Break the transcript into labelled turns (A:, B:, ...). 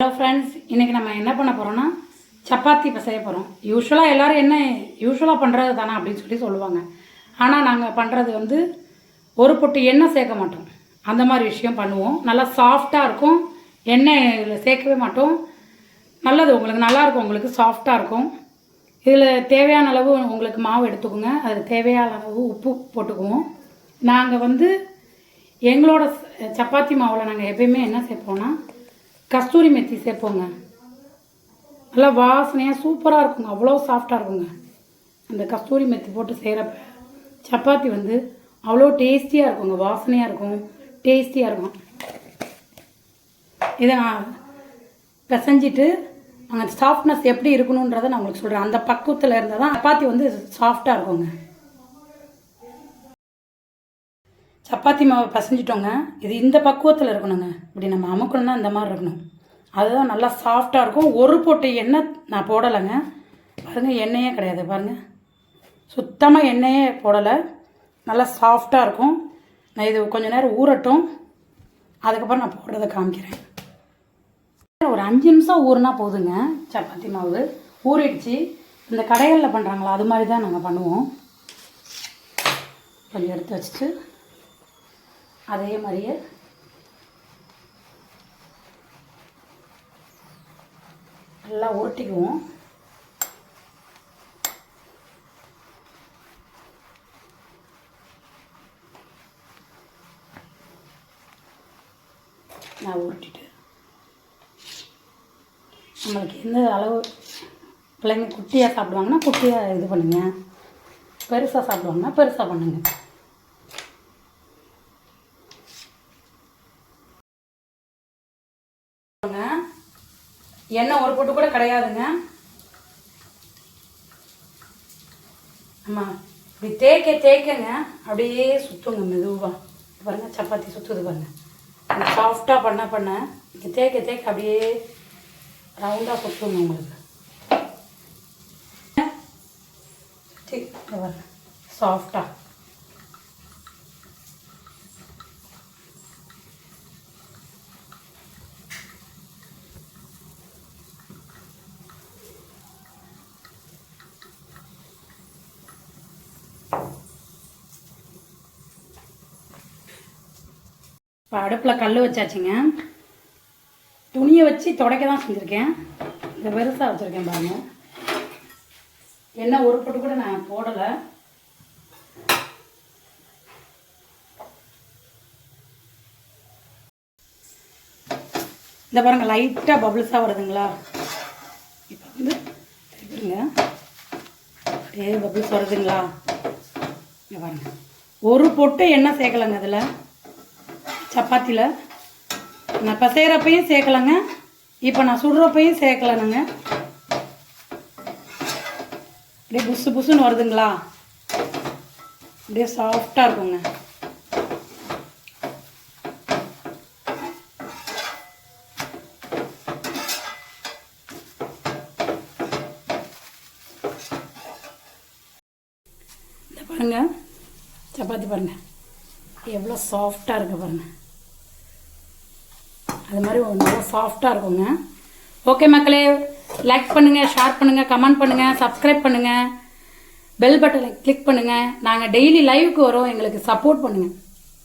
A: Hello friends, இன்றைக்கி நம்ம என்ன பண்ண போகிறோன்னா சப்பாத்தி செய்ய போகிறோம். யூஸ்வலாக எல்லோரும் என்ன யூஸ்வலாக பண்ணுறது தானே அப்படின்னு சொல்லுவாங்க. ஆனால் நாங்கள் பண்ணுறது ஒரு பொட்டு எண்ணெய் சேர்க்க மாட்டோம். அந்த மாதிரி விஷயம் பண்ணுவோம். நல்லா சாஃப்டாக இருக்கும். எண்ணெய் இதில் சேர்க்கவே மாட்டோம். நல்லது, உங்களுக்கு நல்லாயிருக்கும், உங்களுக்கு சாஃப்டாக இருக்கும். இதில் தேவையான அளவு உங்களுக்கு மாவு எடுத்துக்கோங்க. அதில் தேவையான அளவு உப்பு போட்டுக்குவோம். நாங்கள் எங்களோட சப்பாத்தி மாவில் நாங்கள் எப்பயுமே என்ன சேர்ப்போம்னா கஸ்தூரி மெத்தி சேர்ப்போங்க. நல்லா வாசனையாக சூப்பராக இருக்குங்க, அவ்வளோ சாஃப்டாக இருக்குங்க. அந்த கஸ்தூரி மெத்தி போட்டு செய்கிறப்ப சப்பாத்தி அவ்வளோ டேஸ்டியாக இருக்குங்க, வாசனையாக இருக்கும், டேஸ்டியாக இருக்கும். இதை நான் பிசைஞ்சிட்டு அந்த சாஃப்ட்னஸ் எப்படி இருக்கணுன்றதை நான் உங்களுக்கு சொல்கிறேன். அந்த பக்குவத்தில் இருந்தால் தான் சப்பாத்தி சாஃப்டாக இருக்குங்க. சப்பாத்தி மாவை பசைஞ்சிட்டோங்க. இது இந்த பக்குவத்தில் இருக்கணுங்க. இப்படி நம்ம அமுக்கணும்னா இந்த மாதிரி இருக்கணும். அதுதான் நல்லா சாஃப்டாக இருக்கும். ஒரு பொட்டு எண்ணெய் நான் போடலைங்க. பாருங்கள், எண்ணெயே கிடையாது. பாருங்கள், சுத்தமாக எண்ணெயே போடலை. நல்லா சாஃப்டாக இருக்கும். நான் இது கொஞ்சம் நேரம் ஊறட்டும், அதுக்கப்புறம் நான் போடுறதை காமிக்கிறேன். ஒரு 5 நிமிஷம் ஊறினா போதுங்க. சப்பாத்தி மாவு ஊறிடுச்சு. இந்த கடைகளில் பண்ணுறாங்களா அது மாதிரி தான் நாங்கள் பண்ணுவோம். கொஞ்சம் எடுத்து வச்சுட்டு அதே மாதிரியே நல்லா உருட்டிக்குவோம். நான் உருட்டிட்டு நம்மளுக்கு எந்த அளவு பிள்ளைங்க குட்டியாக சாப்பிடுவாங்கன்னா குட்டியாக இது பண்ணுங்கள், பெருசாக சாப்பிடுவாங்கன்னா பெருசாக பண்ணுங்கள். எண்ணெய் ஒரு பொட்டு கூட கிடையாதுங்க. ஆமாம், இப்படி தேய்க்கங்க, அப்படியே சுற்றுங்க மெதுவாக. பாருங்கள், சப்பாத்தி சுற்றுது பாருங்கள். சாஃப்டாக பண்ண தேய்க்க அப்படியே ரவுண்டாக சுற்றுங்க உங்களுக்கு. சாஃப்டாக இப்போ அடுப்பில் கல் வச்சாச்சுங்க. துணியை வச்சு துடைக்க தான் செஞ்சுருக்கேன். இந்த பெருசாக வச்சுருக்கேன் பாருங்கள். எண்ணெய் ஒரு பொட்டு கூட நான் போடலை. இந்த பாருங்கள், லைட்டாக பபிள்ஸாக வருதுங்களா? இப்போ திருப்பிடுங்க. பபிள்ஸ் வருதுங்களா? இங்கே பாருங்கள், ஒரு பொட்டு எண்ணெய் சேர்க்கலைங்க அதில். சப்பாத்தியில் நான் பிசைகிறப்பையும் சேர்க்கலைங்க, இப்போ நான் சுடுறப்பையும் சேர்க்கலைனுங்க. அப்படியே புசுன்னு வருதுங்களா? அப்படியே சாஃப்டாக இருக்குங்க. இந்த பாருங்கள், சப்பாத்தி பாருங்கள் எவ்வளோ சாஃப்டாக இருக்குது பாருங்கள். அது மாதிரி நல்லா சாஃப்டாக இருக்குங்க. ஓகே மக்களே, லைக் பண்ணுங்கள், ஷேர் பண்ணுங்கள், கமெண்ட் பண்ணுங்கள், சப்ஸ்கிரைப் பண்ணுங்கள், பெல் பட்டனை கிளிக் பண்ணுங்கள். நாங்கள் டெய்லி லைவுக்கு வரோம், எங்களுக்கு சப்போர்ட் பண்ணுங்கள்.